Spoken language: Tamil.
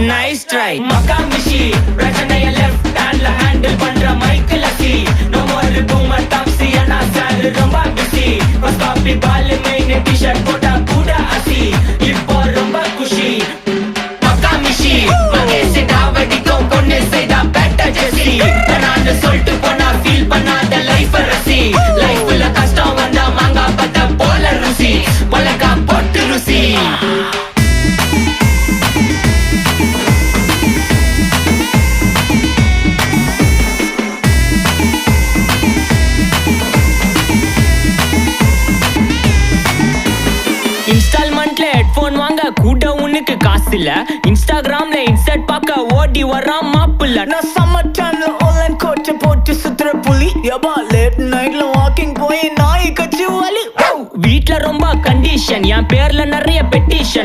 நைஸ் ட்ரை மக்காமிஷி பிரச்சனைய லெஃப்ட் ஹேண்ட்ல ஹேண்டில் பண்ற மைக்கேல் அசி நோ மோர் பூமர் டாக்ஸி அண்ணா சார் ரொம்ப பிஸி ஃபர்ஸ்ட் காப்பி பால் மெயின் டி-ஷர்ட் போட்டா கூட அசி இப்போ ரொம்ப குஷி மக்காமிஷி மகேஷ் டாவடிக்கும் பொண்ணு செய்தா பெட்ட ஜெசி நான் சொல்லிட்டு போனா ஃபீல் பண்ணாத லைஃப் ரசி லைஃப்ல கஷ்டம் வந்தா மாங்கா பத்த போல ருசி பலகா போட்டு ருசி இன்ஸ்டால்மெண்ட்ல ஹெட்போன் வாங்க கூட உனக்கு காசு இல்ல இன்ஸ்டாகிராம்ல இன்ஸ்டர்ட் பார்க்க ஓடி வரான் மாப்பிள்ள நான் சம்மர் டைம்ல ஆன்லைன் கோட்டை போட்டு சுத்துற புலி யபா லேட் நைட்ல வாக்கிங் போய் நாய் கச்சி வலி வீட்ல ரொம்ப கண்டிஷன் என் பேர்ல நிறைய பெட்டிஷன்